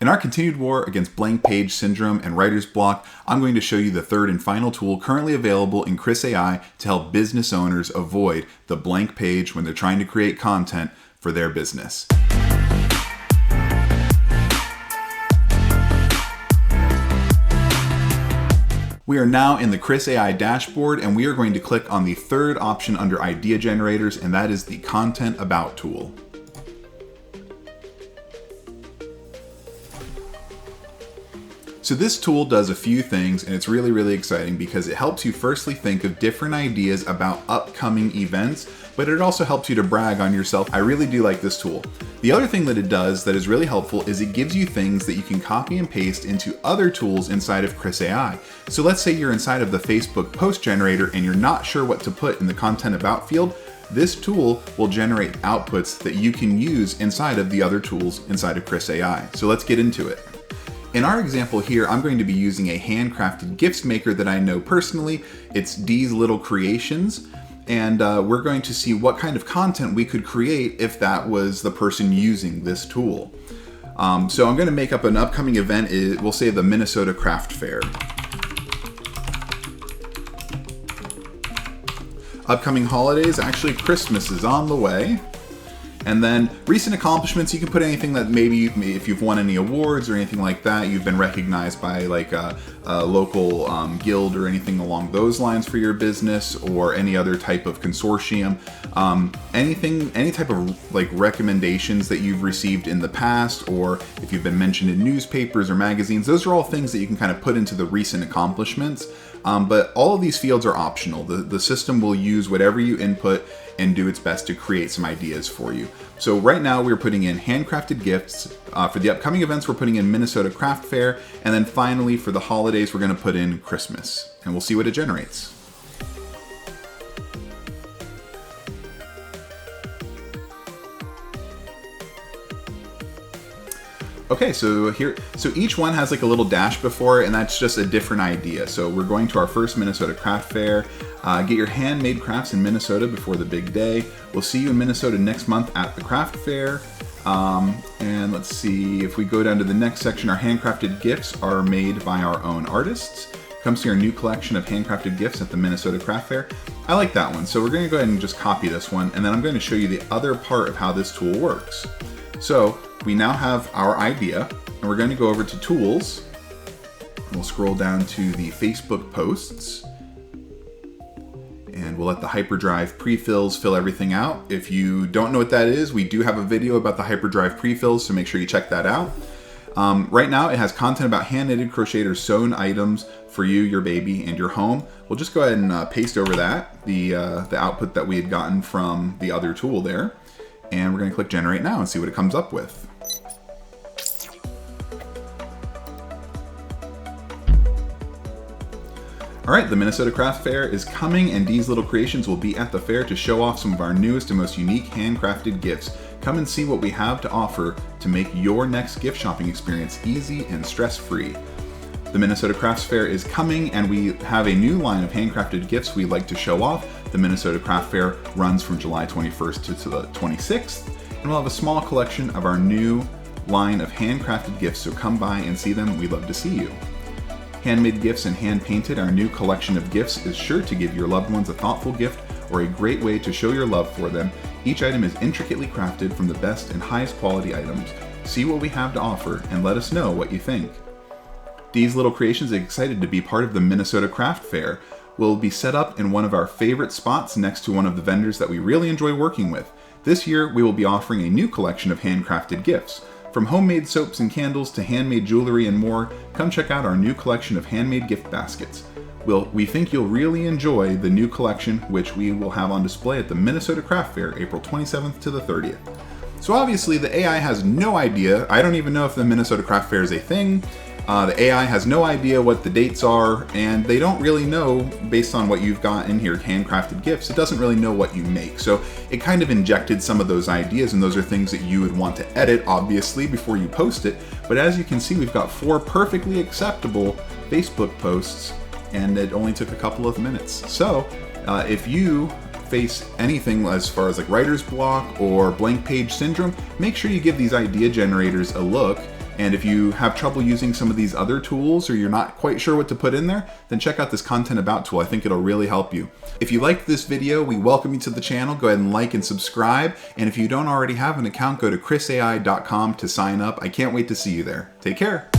In our continued war against blank page syndrome and writer's block, I'm going to show you the third and final tool currently available in KrisAI to help business owners avoid the blank page when they're trying to create content for their business. We are now in the KrisAI dashboard, and we are going to click on the third option under idea generators, and that is the content about tool. So this tool does a few things, and it's really exciting because it helps you firstly think of different ideas about upcoming events, but it also helps you to brag on yourself. I really do like this tool. The other thing that it does that is really helpful is it gives you things that you can copy and paste into other tools inside of KrisAI. So let's say you're inside of the Facebook post generator and you're not sure what to put in the content about field. This tool will generate outputs that you can use inside of the other tools inside of KrisAI. So let's get into it. In our example here, I'm going to be using a handcrafted gifts maker that I know personally. It's D's Little Creations, and we're going to see what kind of content we could create if that was the person using this tool. So I'm going to make up an upcoming event. We'll say the Minnesota Craft Fair. Upcoming holidays, actually Christmas is on the way. And then recent accomplishments, you can put anything that maybe if you've won any awards or anything like that, you've been recognized by like a local guild or anything along those lines for your business, or any other type of consortium. Any type of like recommendations that you've received in the past, or if you've been mentioned in newspapers or magazines, those are all things that you can kind of put into the recent accomplishments. But all of these fields are optional. The system will use whatever you input and do its best to create some ideas for you. So right now we're putting in handcrafted gifts. For the upcoming events, we're putting in Minnesota Craft Fair. And then finally for the holidays, we're gonna put in Christmas, and we'll see what it generates. Okay, so each one has like a little dash before it, and that's just a different idea. So we're going to our first Minnesota Craft Fair. Get your handmade crafts in Minnesota before the big day. We'll see you in Minnesota next month at the craft fair. And let's see, if we go down to the next section, our handcrafted gifts are made by our own artists. Come see our new collection of handcrafted gifts at the Minnesota Craft Fair. I like that one, so we're gonna go ahead and just copy this one, and then I'm gonna show you the other part of how this tool works. So we now have our idea, and we're going to go over to Tools. We'll scroll down to the Facebook posts, and we'll let the hyperdrive pre-fills fill everything out. If you don't know what that is, we do have a video about the hyperdrive pre-fills, so make sure you check that out. Right now it has content about hand-knitted, crocheted, or sewn items for you, your baby, and your home. We'll just go ahead and paste over that, the output that we had gotten from the other tool there. And we're going to click Generate Now and see what it comes up with. All right, the Minnesota Craft Fair is coming, and D's Little Creations will be at the fair to show off some of our newest and most unique handcrafted gifts. Come and see what we have to offer to make your next gift shopping experience easy and stress-free. The Minnesota Crafts Fair is coming, and we have a new line of handcrafted gifts we'd like to show off. The Minnesota Craft Fair runs from July 21st to the 26th, and we'll have a small collection of our new line of handcrafted gifts, so come by and see them. We'd love to see you. Handmade gifts and hand-painted, our new collection of gifts is sure to give your loved ones a thoughtful gift or a great way to show your love for them. Each item is intricately crafted from the best and highest quality items. See what we have to offer and let us know what you think. D's Little Creations is excited to be part of the Minnesota Craft Fair. We'll be set up in one of our favorite spots next to one of the vendors that we really enjoy working with. This year, we will be offering a new collection of handcrafted gifts. From homemade soaps and candles to handmade jewelry and more, come check out our new collection of handmade gift baskets. We think you'll really enjoy the new collection, which we will have on display at the Minnesota Craft Fair, April 27th to the 30th. So obviously the AI has no idea. I don't even know if the Minnesota Craft Fair is a thing. The AI has no idea what the dates are, and they don't really know, based on what you've got in here, handcrafted gifts, it doesn't really know what you make. So it kind of injected some of those ideas, and those are things that you would want to edit, obviously, before you post it. But as you can see, we've got 4 perfectly acceptable Facebook posts, and it only took a couple of minutes. So if you face anything as far as like writer's block or blank page syndrome, make sure you give these idea generators a look And if you have trouble using some of these other tools or you're not quite sure what to put in there, then check out this content about tool. I think it'll really help you. If you liked this video, we welcome you to the channel. Go ahead and like and subscribe. And if you don't already have an account, go to KrisAI.com to sign up. I can't wait to see you there. Take care.